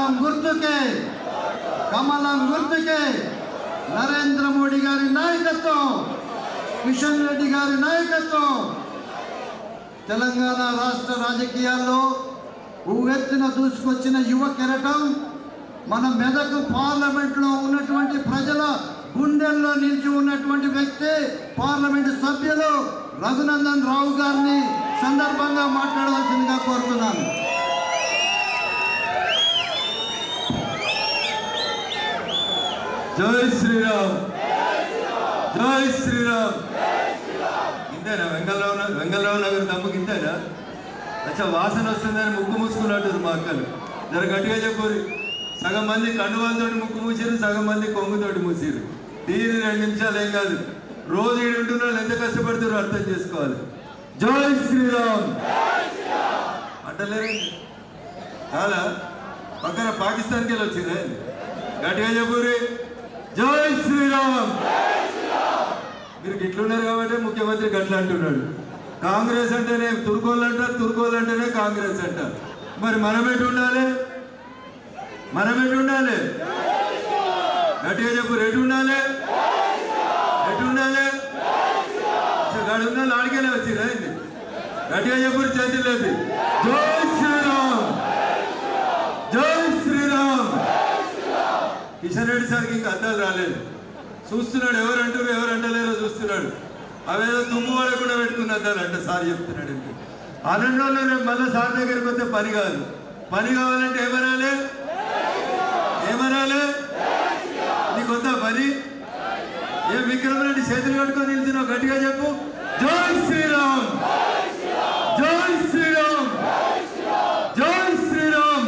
కమలం గుర్తుకే, కమలం గుర్తుకే నరేంద్ర మోడీ గారి నాయకత్వం, కిషన్ రెడ్డి గారి నాయకత్వం. తెలంగాణ రాష్ట్ర రాజకీయాల్లో ఉవ్వెత్తున దూసుకొచ్చిన యువ కెరటం మన మెదక్ పార్లమెంట్లో ఉన్నటువంటి ప్రజల గుండెల్లో నిలిచి ఉన్నటువంటి వ్యక్తి పార్లమెంటు సభ్యులు రఘునందన్ రావు గారిని సందర్భంగా మాట్లాడవలసిందిగా కోరుతున్నాను. జై శ్రీరామ్, జై శ్రీరామ్. ఇంతేనా వెంగళరావు నగర్ దమ్ముకి ఇంతేనా? అచ్చా, వాసన వస్తుందని ముక్కు మూసుకున్నట్టు మా అక్కలు. జర గట్టిగా చెప్పు. సగం మంది కండువాలతోటి ముక్కు మూసిరు, సగం మంది కొంగుతోటి మూసిరు. దీని 2 నిమిషాలు ఏం కాదు. రోజు ఈడు ఉంటున్న వాళ్ళు ఎంత కష్టపడుతారో అర్థం చేసుకోవాలి. జై శ్రీరామ్ అంటలేరు చాలా. పక్కన పాకిస్తాన్కి వెళ్ళి వచ్చిందే. గట్టిగా చెప్పురి జై శ్రీరామ్. మీరు గిట్లున్నారు కాబట్టి ముఖ్యమంత్రి గట్ల అంటున్నాడు. కాంగ్రెస్ అంటేనే తుర్కోళ్ళు అంటారు, తుర్కోళ్ళు అంటేనే కాంగ్రెస్ అంటారు. మరి మనం ఎటు ఉండాలి? మనం ఎటు ఉండాలి? గట్టిగా చెప్పు. ఎటు ఉండాలి? ఎటు ఉండాలి? గడు ఉన్న లాడికెళ్ళి వచ్చిందా? గట్టిగా చెప్పు. చేతులు లేపి జై శ్రీరామ్, జై శ్రీరామ్. కిషన్ రెడ్డి సార్కి ఇంకా అద్దాలు రాలేదు. చూస్తున్నాడు, ఎవరు అంటారు ఎవరు అంటలేరో చూస్తున్నాడు. అవేదో తుమ్ము పడకుండా పెట్టుకున్న అద్దాలు అంట సార్ చెప్తున్నాడు. అనంలో రేపు మళ్ళీ సార్ దగ్గరికి వస్తే పని కాదు. పని కావాలంటే ఏమనాలి? ఏమనాలి? నీకు వద్దా పని? ఏ విక్రమ్ రెడ్డి చేతులు కట్టుకొని నిల్చున్నావు? గట్టిగా చెప్పు జై శ్రీరామ్, జై శ్రీరామ్, జై శ్రీరామ్.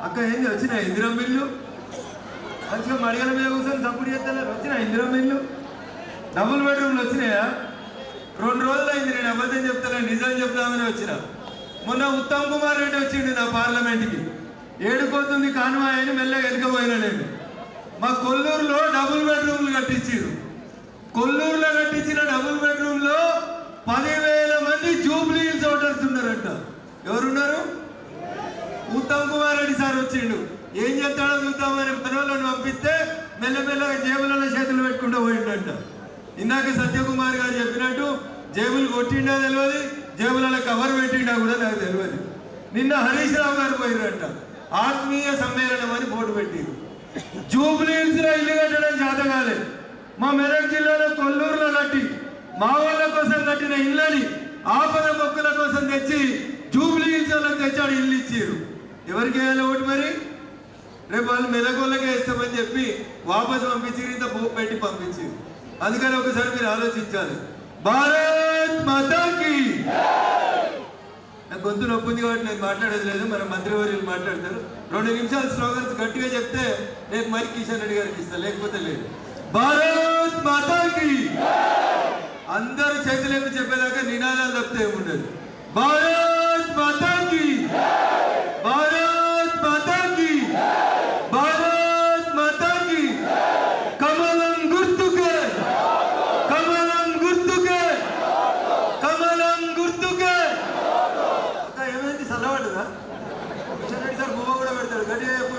అక్క ఏంది వచ్చినాయి ఇందిరా మిల్లు? మంచిగా మడిగల మీద కూర్చొని తప్పుడు చేస్తలేరు. వచ్చినాయి ఇందిరా మిల్లు? డబుల్ బెడ్రూమ్లు వచ్చినాయా? 2 రోజులు అయింది. నేను అబద్ధం చెప్తాను, నిజం చెప్తామని వచ్చిన. మొన్న ఉత్తమ్ కుమార్ రెడ్డి వచ్చిండు నా పార్లమెంట్కి. ఏడుకోతుంది కాన్వాయ్ అని మెల్లగా వెనుకపోయినా నేను. మా కొల్లూరులో డబుల్ బెడ్రూమ్లు కట్టించారు. కొల్లూరులో కట్టించిన డబుల్ బెడ్రూమ్లో 10,000 మంది జూబ్లీ హిల్స్ ఓటర్స్ ఉన్నారంట. ఎవరున్నారు? ఉత్తమ్ కుమార్ రెడ్డి సార్ వచ్చిండు. ఏం చెప్తాడో చూద్దామని పనులను పంపిస్తే మెల్లమెల్లగా జేబులలో చేతులు పెట్టుకుంటూ పోయిండంట. ఇందాక సత్యకుమార్ గారు చెప్పినట్టు జేబులు కొట్టిండా తెలియదు, జేబులలో కవర్ పెట్టిండా కూడా నాకు తెలియదు. నిన్న హరీష్ రావు గారు పోయినట్ట. ఆత్మీయ సమ్మేళనం అని బోర్డు పెట్టింది. జూబ్లీ హిల్స్లో ఇల్లు కట్టడం చేతగాలే. మా మెదక్ జిల్లాలో కొల్లూరులో కట్టి మా వాళ్ళ కోసం కట్టిన ఇళ్ళని ఆపద మొక్కుల కోసం తెచ్చి జూబ్లీ హిల్స్ వాళ్ళకి తెచ్చాడు. ఇల్లు ఇచ్చారు. ఎవరికి వేయాలి ఓటు? మరి రేపు వాళ్ళు మెదకోళ్ళకే ఇస్తామని చెప్పి వాపసు పంపించి ఇంత పోపు పెట్టి పంపించి. అందుకని ఒకసారి మీరు ఆలోచించాలి. భారత్ మాతాకి. నాకు గొంతు నొప్పి ఉంది కాబట్టి నేను మాట్లాడేది లేదు. మన మంత్రివర్యులు మాట్లాడతారు. 2 నిమిషాలు స్లోగన్స్ గట్టిగా చెప్తే నేను మైక్ కిషన్ రెడ్డి గారికి ఇస్తాను, లేకపోతే లేదు. భారత్ మాతాకి. అందరూ చేతులేమి చెప్పేదాకా నినాదాలు తప్పితే ఏముండదు. భారత్ మాతాకి, భారత్ మాతాకి, భారత్ మాతాకి. కమలం గుర్తుకే, కమలం గుర్తుకే, కమలం గుర్తుకే. ఏమైంది? చల్లబడ్డదా? కిషన్ రెడ్డి సార్ బొమ్మ కూడా పెడతాడు. గట్టిగా చెప్పు.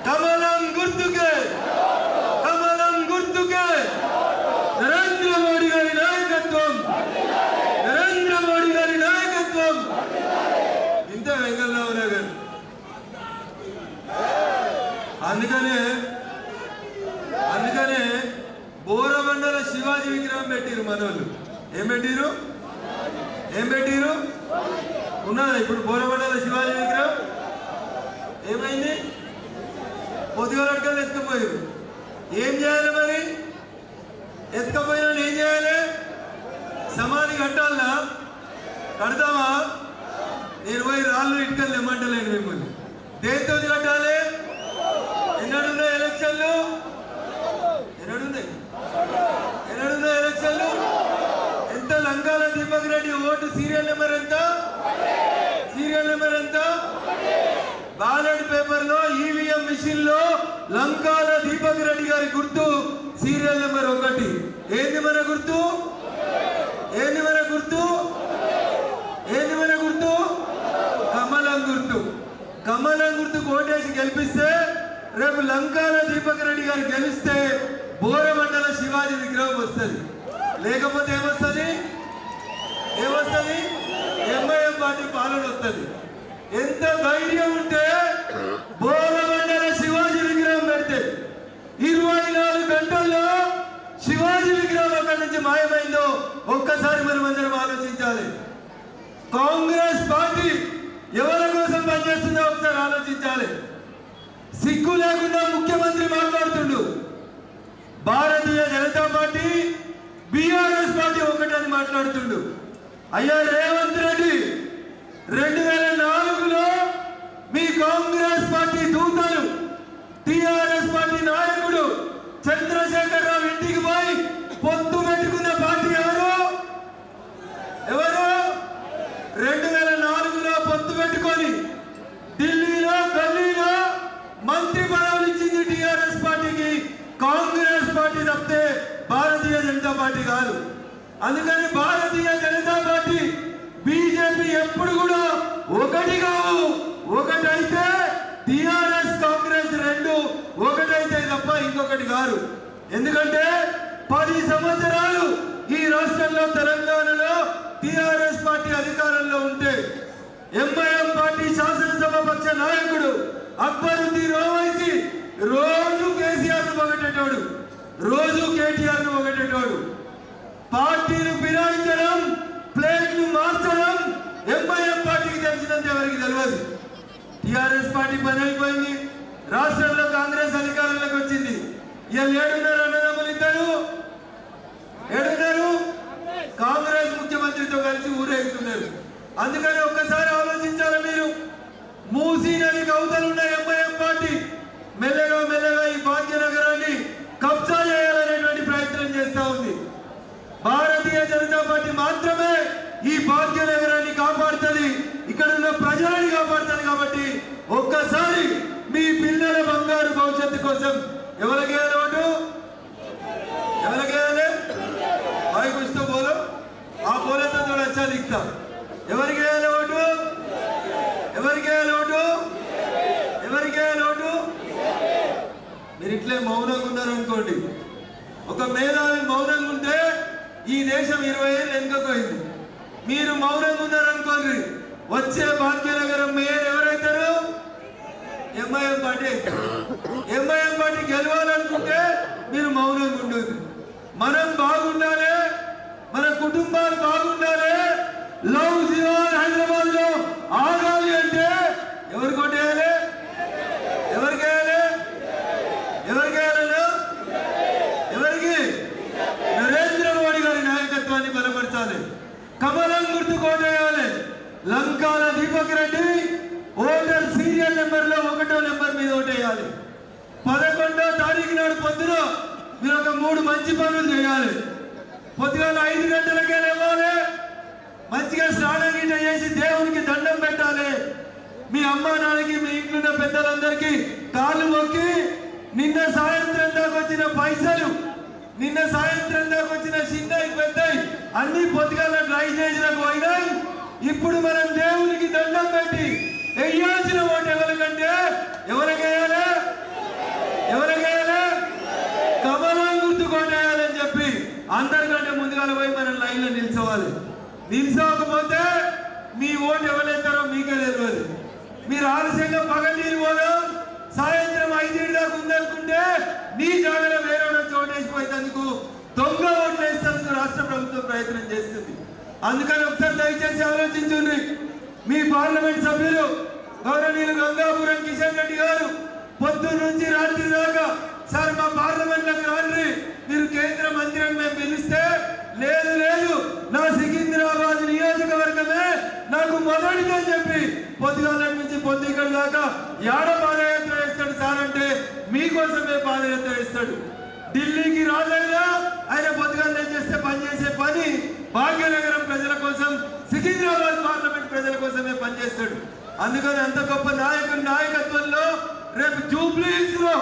కమలం గుర్తుకే, కమలం గుర్తుకే. నరేంద్ర మోడీ గారి నాయకత్వం, నరేంద్ర మోడీ గారి నాయకత్వం. ఇంతే వెంగళరావు నగర్. అందుకనే బోరబండల శివాజీ విగ్రహం పెట్టిరు మనోళ్ళు. ఏం పెట్టిరు? ఏం పెట్టిరు? ఉన్నదా ఇప్పుడు బోరబండల శివాజీ విగ్రహం? ఏమైంది? పొద్దుగలడ్కలు ఎత్తుకుపోయారు. ఏం చేయాలి మరి? ఎత్తుకపోయినా ఏం చేయాలి? సమాధి కట్టాలా? కడతావా? నేను పోయి రాళ్ళు ఇటుకలు తెమ్మంటలేను మిమ్మల్ని. దేంతో కట్టాలి? ఎన్నడున్నాయి ఎలక్షన్లు? ఎన్నడున్నాయి ఎలక్షన్లు? ఎంత? Lankala Deepak Reddy vote serial number ఎంత? సీరియల్ నెంబర్ ఎంత? బ్యాలెట్ పేపర్ లో ఈవీఎం మిషన్ లో లంకాల దీపక్ రెడ్డి గారి గుర్తు సీరియల్ నెంబర్ 1. ఏంది మన గుర్తు? ఏంది మన గుర్తు? ఏంది మన గుర్తు? కమలం గుర్తు. కమలం గుర్తు కోటేసి గెలిపిస్తే రేపు లంకాల దీపక్ రెడ్డి గారు గెలిస్తే బోరమండల శివాజీ విగ్రహం వస్తుంది. లేకపోతే ఏమొస్తుంది? ఎంఐఎం పార్టీ పాలన వస్తుంది. ఎంత ధైర్యం ఉంటే బోరమండల శివాజీ విగ్రహం పెడితే 24 గంటల్లో శివాజీ విగ్రహం అక్కడి నుంచి మాయమైందో ఒక్కసారి మనం అందరం ఆలోచించాలి. కాంగ్రెస్ పార్టీ ఎవరి కోసం పనిచేస్తుందో ఒకసారి ఆలోచించాలి. సిగ్గు లేకుండా ముఖ్యమంత్రి మాట్లాడుతుండు. Bharatiya Janata party BRS party ఒకటని మాట్లాడుతుండు. అయ్యా రేవంత్ రెడ్డి, 2004లో మీ కాంగ్రెస్ పార్టీ దూతలు టిఆర్ఎస్ పార్టీ నాయకుడు చంద్రశేఖర్ రావు ఇంటికి పోయి పొత్తు పెట్టుకున్న పార్టీ ఎవరు? 2004లో పొత్తు పెట్టుకొని ఢిల్లీలో గల్లీలో మంత్రి పదవులు ఇచ్చింది టిఆర్ఎస్ పార్టీకి. కాంగ్రెస్ పార్టీ తప్పితే భారతీయ జనతా పార్టీ కాదు. అందుకని భారతీయ జనతా పార్టీ బీజేపీ ఎప్పుడు కూడా ఒకటి కావు. ఒకటైతే టిఆర్ఎస్ కాంగ్రెస్ రెండు ఒకటైతే తప్ప ఇంకొకటి కాదు. ఎందుకంటే 10 సంవత్సరాలు ఈ రాష్ట్రంలో తెలంగాణలో టిఆర్ఎస్ పార్టీ అధికారంలో ఉంటే ఎంఐఎం పార్టీ శాసనసభ పక్ష నాయకుడు అక్బరుద్దీన్ ఓవైసీ రోజు కేసీఆర్ ను పొగట్టేటోడు, రోజు కేటీఆర్ ను పొగట్టేటోడు. పార్టీలు ఫిరాయించడం, ప్లేట్లు మార్చడం ఎంఐఎం పార్టీకి తెలిసినంత ఎవరికి తెలియదు. టిఆర్ఎస్ పార్టీ పని అయిపోయింది. రాష్ట్రంలో కాంగ్రెస్ అధికారంలోకి వచ్చింది. ఇవాళ ఏడున్నారు అన్నదమ్ములు ఇద్దరు, ఏడున్నారు కాంగ్రెస్ ముఖ్యమంత్రితో కలిసి ఊరేగుతున్నారు. అందుకని ఒక్కసారి ఆలోచించాలి మీరు. మూసీ నదికి అవతలున్న ఎంఐఎం పార్టీ మెల్లగా ఈ భాగ్యనగరాన్ని కబ్జా చేయాలనేటువంటి ప్రయత్నం చేస్తా ఉంది. భారతీయ జనతా పార్టీ మాత్రమే ఈ భాగ్యనగరాన్ని కాపాడుతుంది, ఇక్కడ ఉన్న ప్రజలని కాపాడుతుంది. కాబట్టి ఒక్కసారి మీ పిల్లల బంగారు భవిష్యత్తు కోసం ఎవరికి ఓటు? ఎవరికి వేయాలి? भाई कुछ तो बोलो, आप बोले तो थोड़ा अच्छा दिखता. ఎవరికి వేయాలి ఓటు? ఎవరికి వేయాలి ఓటు? ఎవరికి వేయాలి ఓటు? మీరు ఇట్లే మౌనంగా ఉన్నారనుకోండి, ఒక మేధావి మౌనంగా ఉంటే ఈ దేశం 20 ఏళ్ళు వెనుకపోయింది. మీరు మౌనంగా ఉన్నారనుకోండి, వచ్చే భాగ్యనగరం మేయర్ ఎవరైతారు? ఎంఐఎం పార్టీ అవుతారు. ఎంఐఎం పార్టీ గెలవాలనుకుంటే మీరు మౌనంగా ఉండదు. మనం బాగుండాలి, మన కుటుంబాలు బాగుండాలి, లవ్ జీవన్ హైదరాబాద్ లో ఆగాలి అంటే ఎవరు కొట్టేయాలి? ఎవరికి వేయాలి? ఎవరికి వేయాలి? ఎవరికి? నరేంద్ర మోడీ గారి నాయకత్వాన్ని బలపరచాలి. కమలం గుర్తు కోటేయాలి. Lankala Deepak Reddy voter serial number లో 1వ నెంబర్ మీద ఓటేయాలి. 11వ తారీఖు నాడు పొద్దున మీరు ఒక 3 మంచి పనులు చేయాలి. పొద్దుగాల 5 గంటలకే లేవాలి, మంచిగా స్నానం గీట చేసి దేవునికి దండం పెట్టాలి. మీ అమ్మ నాన్నకి, మీ ఇంట్లో ఉన్న పెద్దలందరికీ కాళ్ళు మొక్కి నిన్న సాయంత్రం దాకా వచ్చిన పైసలు, నిన్న సాయంత్రం దాకా వచ్చిన చిన్నవి పెద్దవి అన్ని పొద్దుగాల డ్రై చేసినకు పోయినాయి. ఇప్పుడు మనం దేవునికి దండం పెట్టి వెయ్యాల్సిన ఓటు ఎవరికంటే ఎవరికేయాలి? ఎవరికేయాలి? కమలం గుర్తు కొట్టేయాలని చెప్పి అందరికంటే ముందుగా పోయి మనం లైన్లో నిల్చోవాలి. నిల్చోకపోతే మీ ఓటు ఎవరైతారో మీకే తెలియదు. మీరు ఆలస్యంగా పగలు పోదాం, సాయంత్రం 5 దాకా ఉందనుకుంటే నీ జాగ్రత్త వేరే చోటేసిపోయేందుకు దొంగ ఓట్లు వేసేందుకు రాష్ట్ర ప్రభుత్వం ప్రయత్నం చేస్తుంది. అందుకని ఒకసారి దయచేసి ఆలోచించండి. మీ పార్లమెంట్ సభ్యులు గౌరవనీయులు గంగాపురం కిషన్ రెడ్డి గారు పొద్దున్న నుంచి రాత్రి దాకా సార్ మా పార్లమెంట్ లోకి రండి, మీరు కేంద్ర మంత్రి అని మేము పిలిస్తే లేదు నా సికింద్రాబాద్ నియోజకవర్గమే నాకు మొదటిదని చెప్పి పొద్దుగాల నుంచి పొద్దుగడ దాకా ఏడ పాదయాత్ర వేస్తాడు సార్ అంటే మీకోసమే పాదయాత్ర వేస్తాడు. ఢిల్లీకి రాజైనా ఆయన పొద్దుగాల చేస్తే పనిచేసే పని భాగ్యనగరం ప్రజల కోసం, సికింద్రాబాద్ పార్లమెంట్ ప్రజల కోసమే పనిచేస్తాడు. అందుకని అంత గొప్ప నాయకుడి నాయకత్వంలో రేపు జూబ్లీహిల్స్ లో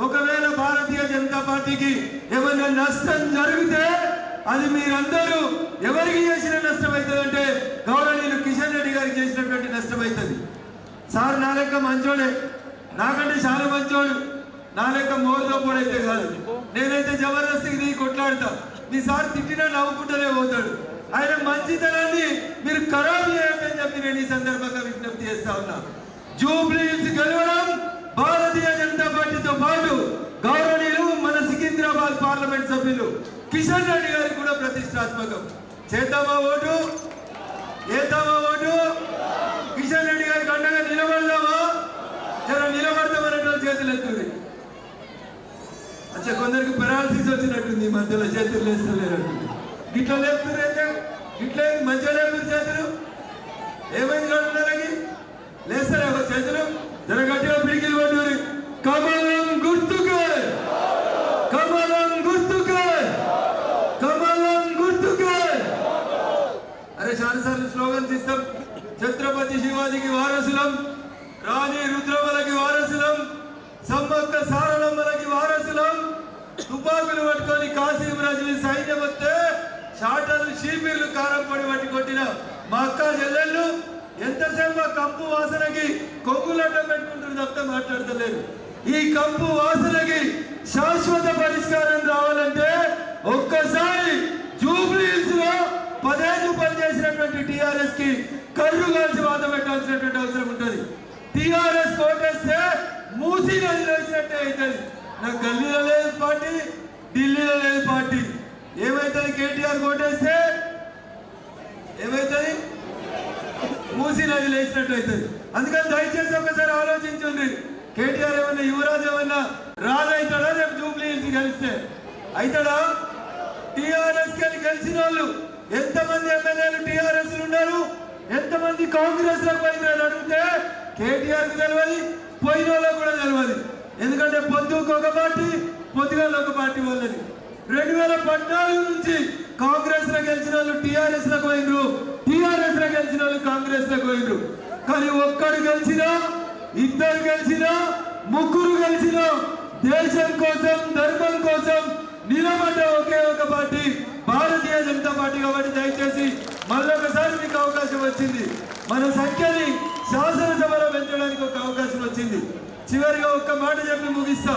ఒకవేళ భారతీయ జనతా పార్టీకి ఏమైనా నష్టం జరిగితే అది మీరందరూ ఎవరికి చేసిన నష్టం అవుతుంది అంటే గౌరవనీయులు కిషన్ రెడ్డి గారికి చేసినటువంటి నష్టం అవుతుంది. సార్ నా లెక్క మంచోడే, నాకంటే చాలా మంచోడు, నా లెక్క మోదోపోడైతే కాదు. నేనైతే జబర్దస్తికి దిగి కొట్లాడతా, మీ సార్ తిట్టినా నవ్వుకుంటూనే పోతాడు. ఆయన మంచితనాన్ని మీరు ఖరాబ్ చేయొద్దని చెప్పి నేను ఈ సందర్భంగా విజ్ఞప్తి చేస్తా ఉన్నా. జూబ్లీ హిల్స్ గెలవడం భారతీయ జనతా పార్టీతో పాటు గౌరవనీయులు మన సికింద్రాబాద్ పార్లమెంట్ సభ్యులు కిషన్ రెడ్డి గారికి కూడా ప్రతిష్టాత్మకం. చేద్దామా ఓటు, ఏద్దామా ఓటు, కిషన్ రెడ్డి గారికి అండగా నిలబడదామా? జర నిలబడతామన్నట్టు చేతులు ఎత్తుంది. అచ్చా, కొందరికి పెరాలసిస్ వచ్చినట్టుంది, ఈ మధ్యలో చేతులు లేస్తలేనట్టుంది. గిట్లా లేపుతున్నారు అయితే, గిట్లా మంచిగా లేపుతారు చేతులు. ఏమైంది కాదు లేస్తారేమో చేతులు, జర గట్టిగా పిడికిలు పట్టుకుని కమలం గుర్తుకే, కమలం గుర్తుకే, కమలం గుర్తుకే. అరే చాలాసార్లు స్లోగన్స్ ఇస్తాం. ఛత్రపతి శివాజీకి వారసులం, రాణి రుద్రమలకి వారసులం, సమ్మక్క సారలమ్మలకి వారసులం. తుపాకులు పట్టుకొని కాశీం రాజుని సైన్యం వస్తే షాటర్లు షీపీర్లు కారం పొడి పట్టి కొట్టిన మా అక్క చెల్లెళ్ళు ఎంతసేపు ఆ కంపు వాసనకి కొంగులడ్డం పెట్టుకుంటారు తప్ప మాట్లాడతలేరు. ఈ కంపు వాసనకి శాశ్వత పరిష్కారం రావాలంటే ఒక్కసారి జూబ్లీ హిల్స్ లో 10 ఏళ్ళు పనిచేసినటువంటి టిఆర్ఎస్ కి కర్రు కాల్చి వాత పెట్టాల్సినటువంటి అవసరం ఉంటుంది. టిఆర్ఎస్ కోటేస్తే మూసీ నదిలో వేసినట్టే అవుతుంది. నాకు గల్లీలో లేదు పార్టీ, ఢిల్లీలో లేదు పార్టీ. ఏమైతుంది? కేటీఆర్ కోటేస్తే ఏమైతుంది? మూసీ నది లేచినట్టు అవుతుంది. అందుకని దయచేసి ఒకసారి ఆలోచించండి. కేటీఆర్ ఏమన్నా యువరాజ్ ఏమన్నా రాజు అవుతాడా రేపు జూబ్లీ హిల్స్ గెలిస్తే? అవుతాడా? టిఆర్ఎస్ కి గెలిచిన వాళ్ళు ఎంతమంది ఎమ్మెల్యేలు టిఆర్ఎస్ ఉన్నారు, ఎంతమంది కాంగ్రెస్ లో పోయినారు అడిగితే కేటీఆర్ కి తెలియదు, పోయిన వాళ్ళకు కూడా తెలియదు. ఎందుకంటే పొద్దుకు ఒక పార్టీ, పొద్దుగాల ఒక పార్టీ వాళ్ళని. 2014 నుంచి కాంగ్రెస్ లో గెలిచిన వాళ్ళు టిఆర్ఎస్ లకు పోయినరు, టిఆర్ఎస్ లో గెలిచిన వాళ్ళు కాంగ్రెస్ లకు పోయినరు. కానీ ఒక్కడు గెలిచినా, ఇద్దరు గెలిచినా, ముగ్గురు గెలిచినా దేశం కోసం, ధర్మం కోసం నిలబడ్డ ఒకే ఒక పార్టీ భారతీయ జనతా పార్టీ. కాబట్టి దయచేసి మళ్ళొకసారి మీకు అవకాశం వచ్చింది. మన సంఖ్యని శాసనసభలో పెంచడానికి ఒక అవకాశం వచ్చింది. చివరిగా ఒక్క మాట చెప్పి ముగిస్తా.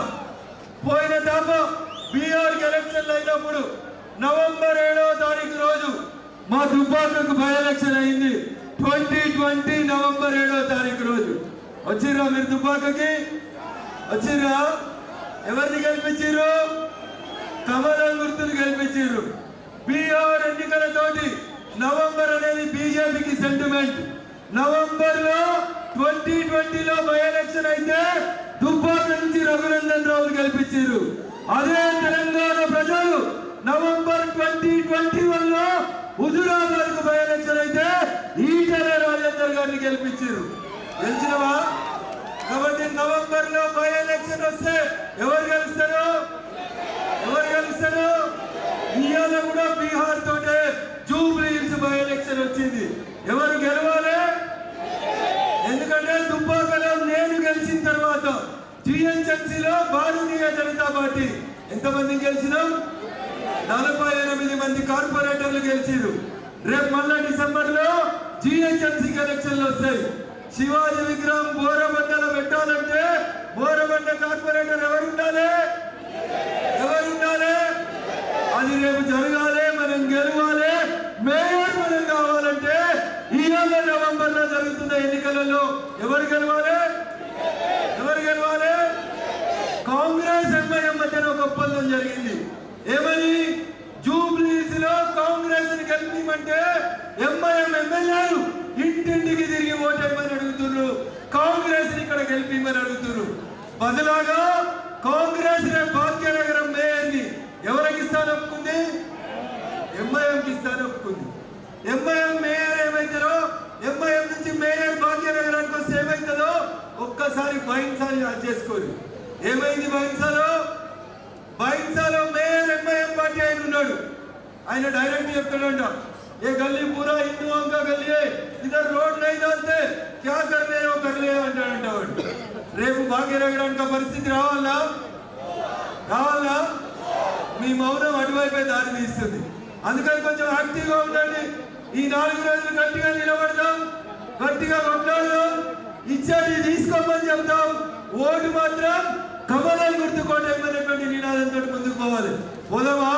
పోయిన తాప బీహార్ ఎలక్షన్లు అయినప్పుడు నవంబర్ 7వ తారీఖు రోజు మా దుబ్బాకకు బై ఎలక్షన్ అయింది. 2020 నవంబర్ 7వ తారీఖు రోజు వచ్చిర్రా మీరు దుబ్బాకకి? వచ్చిర్రా? ఎవరిని గెలిపించారు? కమలం గుర్తులు గెలిపించారు. బీహార్ ఎన్నికలతోటి నవంబర్ అనేది బీజేపీకి సెంటిమెంట్. నవంబర్ లో 2020లో బై ఎలక్షన్ అయితే దుబ్బాక నుంచి రఘునందన్ రావును గెలిపించారు. అదే తెలంగాణ ప్రజలు నవంబర్ 2021 లో హుజురాబాద్ కు బై ఎలక్షన్ అయితే ఈటెల రాజేందర్ గారిని గెలిపించారు. గెలిచినవా? కాబట్టి నవంబర్ లో బై ఎలక్షన్ వస్తే ఎవరు గెలుస్తారు? ఎవరు గెలుస్తారు? ఇవాళ కూడా బీహార్ తోటే జూబ్లీ హిల్స్ బై ఎలక్షన్ వచ్చింది. ఎవరు గెలవాలి? ఎందుకంటే దుబ్బాకలో నేను గెలిచిన తర్వాత జిహెచ్ఎంసీలో భారతీయ జనతా పార్టీ ఎంతమంది గెలిచినాం? 48 మంది కార్పొరేటర్లు గెలిచారు. రేపు మళ్ళా డిసెంబర్ లో జిహెచ్ఎంసీ ఎలక్షన్లు వస్తాయి. శివాజీ విగ్రహం బోరబండలో పెట్టాలంటే బోరబండ కార్పొరేటర్ ఎవరు ఉండాలి? ఎవరు ఉండాలి? అది రేపు జరగాలి, మనం గెలవాలి. మేయర్ మనం కావాలంటే ఈవేళ నవంబర్ లో జరుగుతున్న ఎన్నికలలో ఎవరు గెలవాలి? ఎవరు గెలవాలి? కాంగ్రెస్ ఎంఐఎం మధ్యన ఒక ఒప్పందం జరిగింది. ఏమని? జూబ్లీస్ లో కాంగ్రెస్ ని గెలిపిమంటే ఎంఐఎం ఎమ్మెల్యేలు ఇంటింటికి తిరిగి ఓటేయమని అడుగుతున్నారు, కాంగ్రెస్ ని ఇక్కడ గెలిపిమని అడుగుతున్నారు. బదులాగా కాంగ్రెస్ భాగ్యనగరం మేయర్ని ఎవరికి ఇస్తాను ఒప్పుకుంది? ఎంఐఎంకి ఇస్తాను ఒప్పుకుంది. ఎంఐఎం మేయర్ ఏమైతారో, ఎంఐఎం నుంచి మేయర్ భాగ్యనగరానికి వస్తే ఏమైతుందో ఒక్కసారి బైన్సాలు యాడ్ చేసుకోరు. ఏమైంది బైన్సాలో? బైన్సాలో మేయర్ ఎంఐఎం పార్టీ ఆయన ఉన్నాడు. ఆయన డైరెక్ట్ చెప్తాడంట, ఏ గల్లీ పూరా హిందూ అంకా గల్లీ ఇద్దరు రోడ్ नहीं डालते क्या करने हो कर ले అంటాడంట వాడు. రేపు భాగ్యనగరానికి పరిస్థితి రావాలా? రావాలా? మీ మౌనం అటువైపే దారి తీస్తుంది. అందుకని కొంచెం యాక్టివ్గా ఉండండి. ఈ 4 రోజులు గట్టిగా నిలబడదాం, గట్టిగా కొట్లాడదాం. ఇచ్చేది తీసుకోమని చెప్తాం. ఓటు మాత్రం కమలం గుర్తుకోటేమనేటువంటి నినాదంతో ముందుకు పోవాలి. పోదామా?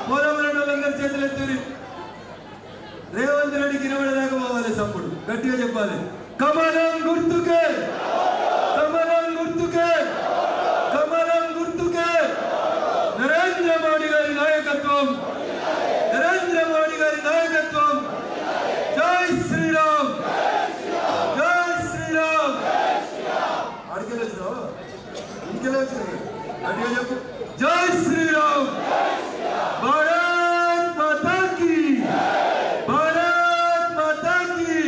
పోదామనే వాళ్ళందరూ చేతులు ఎత్తురి. రేవంత్ రెడ్డికి నిలబడేదాకా పోవాలి. సప్పుడు గట్టిగా చెప్పాలి. కమలం గుర్తుకే, కమలం గుర్తుకే, కమలం గుర్తుకే. నరేంద్ర మోడీ గారి నాయకత్వం, నరేంద్ర మోడీ గారి నాయకత్వం. జై శ్రీరామ్, జై శ్రీరామ్. అడిగేచ్చు ఇంకెళ్ళచ్చు గట్టిగా చెప్పు. జై శ్రీరామ్. భారత్ మాతా కీ, భారత్ మాతా కీ.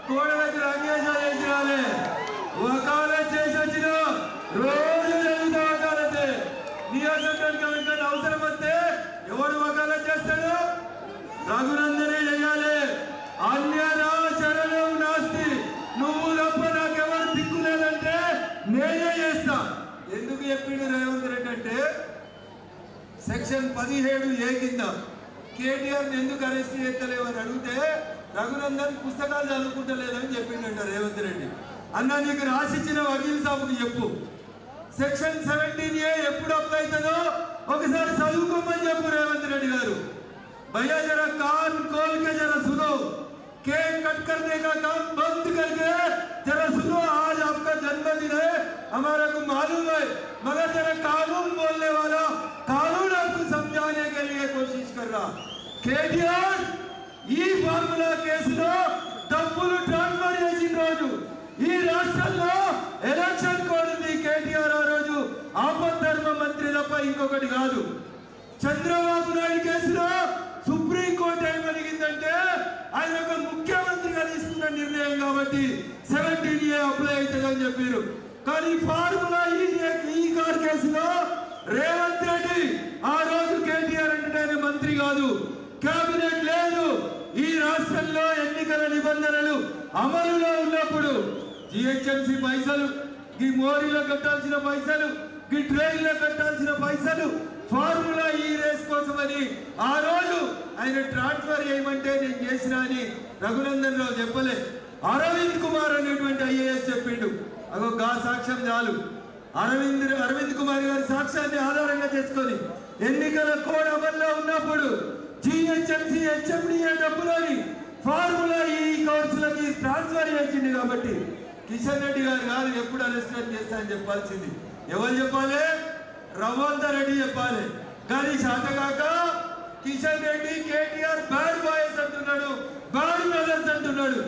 కోడలకు రంగేశాలు చేసి రాలే. వకాలత్ చేసి వచ్చిన రోజు జరుగుతా వకాలతే. నియోజకవర్గానికి అవసరం వస్తే ఎవడు వకాలత్ చేస్తాడు? రఘునందనే చెయ్యాలి. అన్యదా శరణం నాస్తి. నువ్వు తప్ప నాకెవరు దిక్కు లేదంటే నేనే చేస్తా. ఎందుకు చెప్పిండు రేవంత్ రెడ్డి అంటే సెక్షన్ 17A కింద కేటీఆర్ ఎందుకు అరెస్ట్ చేస్తలేవు అని అడిగితే రఘునందన్ పుస్తకాలు చదువుకుంటలేదని చెప్పిండంట రేవంత్ రెడ్డి. అన్న నీకు రాసిచ్చిన వకీల్ సాబుకి చెప్పు, సెక్షన్ 17A ఎప్పుడు అప్లై అవుతుందో ఒకసారి చదువుకోమని చెప్పు రేవంత్ రెడ్డి గారు. भैया जरा कान खोल के जरा सुनो, केक कट करने का काम बंद करके जरा सुनो. आज आपका जन्मदिन है, हमारा को मालूम है, मगर जरा कानून बोलने वाला कानून आपको समझाने के लिए कोशिश कर रहा. केटीआर ఈ ఫార్ములా కేసులో డబ్బులు ట్రాన్స్ఫర్ చేసిన రోజు ఈ రాష్ట్రంలో ఎలక్షన్ కోడ్ ఉంది. కేటీఆర్ ఆ రోజు ఆపద్ధర్మ మంత్రి తప్ప ఇంకొకటి కాదు. చంద్రబాబు నాయుడు కేసులో సుప్రీంకోర్టు ఏమడిగిందంటే ఆయన ఒక ముఖ్యమంత్రిగా తీసుకున్న నిర్ణయం కాబట్టి 17A అప్లై అవుతుందని చెప్పారు. కానీ ఫార్ములా ఈ కార్ కేసులో రేవంత్ రెడ్డి ఆ రోజు కేటీఆర్ అంటే ఆయన మంత్రి కాదు, కేబినెట్ లేదు. ఈ రాష్ట్రంలో ఎన్నికల నిబంధనలు అమలులో ఉన్నప్పుడు జిహెచ్ఎంసీ పైసలు, ఈ మోడీలో కట్టాల్సిన పైసలు, ఈ ట్రైన్లో కట్టాల్సిన పైసలు ఫార్ములా ఈ రేస్ కోసమని ఆ రోజు ఆయన ట్రాన్స్ఫర్ చేయమంటే నేను చేసిన అని రఘునందన్ రావు చెప్పలే. అరవింద్ కుమార్ అనేటువంటి ఐఏఎస్ చెప్పిండు. అగో గా సాక్ష్యం చాలు. అరవింద్ కుమార్ గారి సాక్ష్యాన్ని ఆధారంగా చేసుకొని ఎన్నికల కోడ్ అమల్లో ఉన్నప్పుడు జిహెచ్ఎంసీ హెచ్ఎండిఏ డబ్బులని ఫార్ములా ఈ కోర్సులకి ట్రాన్స్ఫర్ చేసింది. కాబట్టి కిషన్ రెడ్డి గారు కాదు ఎప్పుడు అరెస్ట్ చేస్తా అని చెప్పాల్సింది. ఎవరు చెప్పాలి? రవంత రెడ్డి చెప్పాలి. కానీ శాతగాక కిషన్ రెడ్డి కేటీఆర్ బ్యాడ్ బాయ్స్ అంటున్నాడు, బ్యాడ్ బ్రదర్స్ అంటున్నాడు.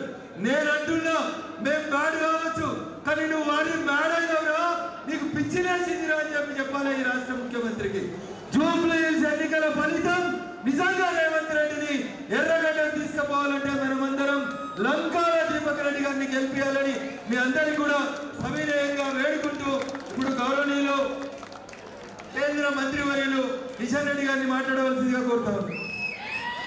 నేను అంటున్నా మేము బ్యాడ్ కావచ్చు, కానీ నువ్వు వాడిని బ్యాడ్ అయినవురా, నీకు పిచ్చి లేచిందిరా అని చెప్పాలి ఈ రాష్ట్ర ముఖ్యమంత్రికి. జూబ్లీ ఎన్నికల ఫలితం నిజంగా రేవంత్ రెడ్డిని ఎర్రగడ్డ తీసుకుపోవాలంటే మనమందరం లంకాల దీపక్ రెడ్డి గారిని గెలిపించాలని మీ అందరికీ కూడా సవినయంగా వేడుకుంటూ ఇప్పుడు గౌరవనీయులు కేంద్ర మంత్రివర్యులు కిషన్ రెడ్డి గారిని మాట్లాడవలసిందిగా కోరుతాను.